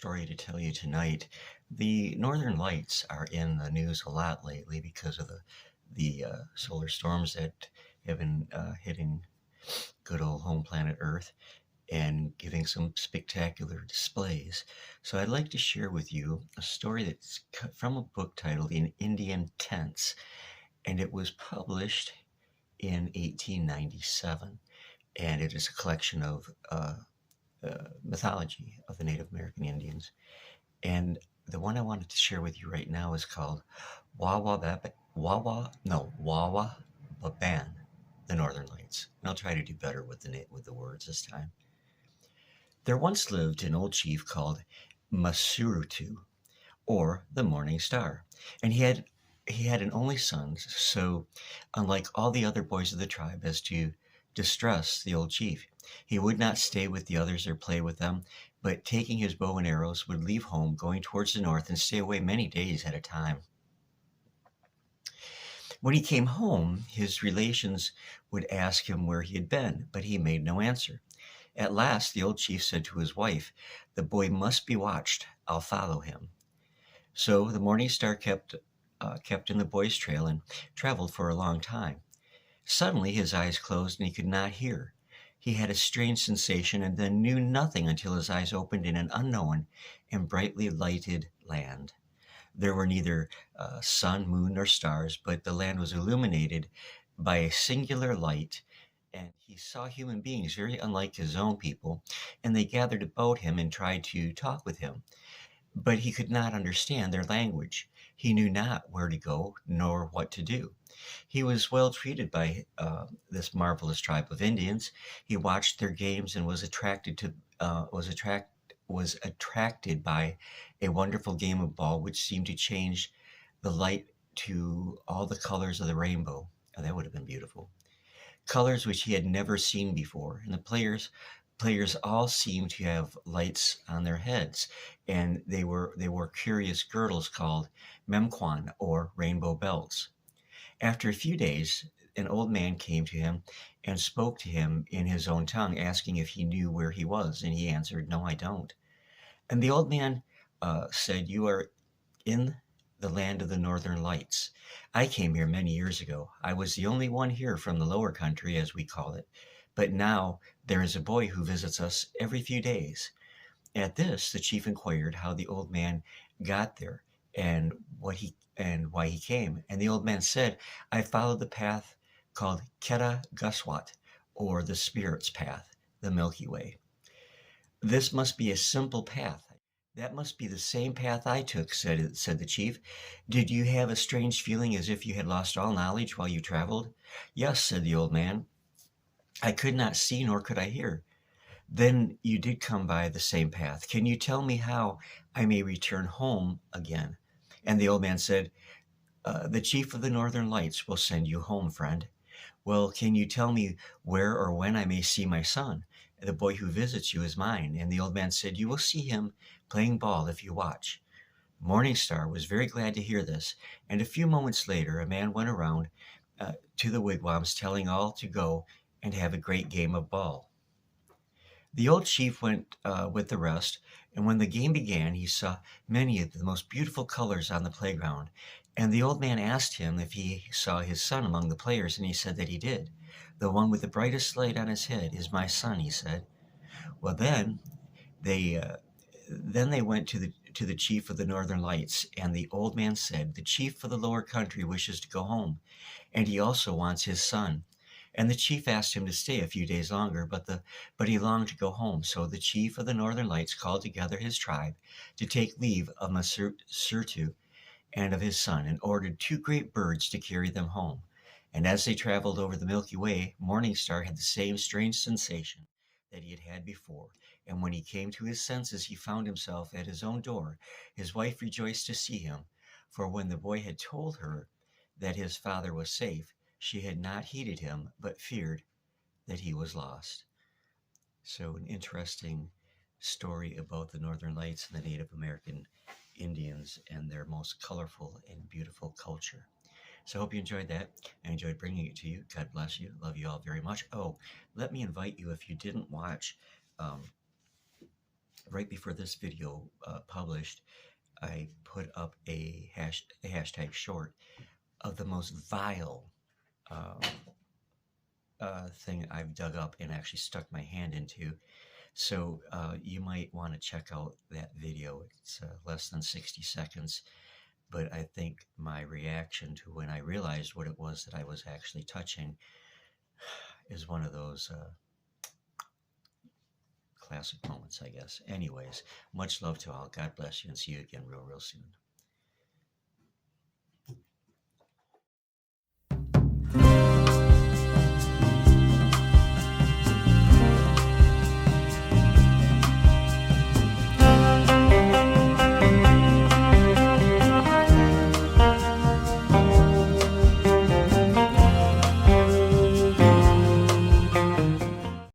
story to tell you tonight. The Northern Lights are in the news a lot lately because of the solar storms that have been hitting good old home planet Earth and giving some spectacular displays. So I'd like to share with you a story that's cut from a book titled In Indian Tents, and it was published in 1897, and it is a collection of mythology of the Native American Indians. And the one I wanted to share with you right now is called Wawa Baban, the Northern Lights. And I'll try to do better with the words this time. There once lived an old chief called Masurutu, or the Morning Star, and he had an only son. So, unlike all the other boys of the tribe, as to distress the old chief, he would not stay with the others or play with them, but taking his bow and arrows, would leave home, going towards the north, and stay away many days at a time. When he came home, his relations would ask him where he had been, but he made no answer. At last, the old chief said to his wife, "The boy must be watched. I'll follow him." So the Morning Star kept in the boy's trail and traveled for a long time. Suddenly his eyes closed and he could not hear. He had a strange sensation and then knew nothing until his eyes opened in an unknown and brightly lighted land. There were neither sun, moon, nor stars, but the land was illuminated by a singular light, and he saw human beings very unlike his own people, and they gathered about him and tried to talk with him. But he could not understand their language. He knew not where to go nor what to do. He was well treated by this marvelous tribe of Indians. He watched their games and was attracted by a wonderful game of ball, which seemed to change the light to all the colors of the rainbow. Oh, that would have been beautiful. Colors which he had never seen before, and the players all seemed to have lights on their heads, and they wore curious girdles called memquan, or rainbow belts. After a few days, an old man came to him and spoke to him in his own tongue, asking if he knew where he was, and he answered, "No, I don't." And the old man said, "You are in the land of the Northern Lights. I came here many years ago. I was the only one here from the lower country, as we call it. But now there is a boy who visits us every few days." At this, the chief inquired how the old man got there and why he came. And the old man said, "I followed the path called Keta Guswat, or the Spirit's Path, the Milky Way." "This must be a simple path." "That must be the same path I took," said the chief. "Did you have a strange feeling as if you had lost all knowledge while you traveled?" "Yes," said the old man. "I could not see nor could I hear." "Then you did come by the same path. Can you tell me how I may return home again?" And the old man said, "The chief of the Northern Lights will send you home, friend." "Well, can you tell me where or when I may see my son? The boy who visits you is mine." And the old man said, "You will see him playing ball if you watch." Morning Star was very glad to hear this, and a few moments later a man went around to the wigwams telling all to go and have a great game of ball. The old chief went with the rest, and when the game began, he saw many of the most beautiful colors on the playground. And the old man asked him if he saw his son among the players, and he said that he did. "The one with the brightest light on his head is my son," he said. Well, they uh, then they went to the chief of the Northern Lights, and the old man said, "The chief of the lower country wishes to go home, and he also wants his son." And the chief asked him to stay a few days longer, but he longed to go home. So the chief of the Northern Lights called together his tribe to take leave of Masurtu and of his son, and ordered two great birds to carry them home. And as they traveled over the Milky Way, Morning Star had the same strange sensation that he had had before. And when he came to his senses, he found himself at his own door. His wife rejoiced to see him, for when the boy had told her that his father was safe, she had not heeded him, but feared that he was lost. So, an interesting story about the Northern Lights and the Native American Indians and their most colorful and beautiful culture. So, I hope you enjoyed that. I enjoyed bringing it to you. God bless you. Love you all very much. Oh, let me invite you, if you didn't watch um, right before this video published, I put up a hashtag short of the most vile um, thing I've dug up and actually stuck my hand into. So you might want to check out that video. It's less than 60 seconds, but I think my reaction to when I realized what it was that I was actually touching is one of those classic moments, I guess. Anyways, much love to all. God bless you and see you again real, real soon.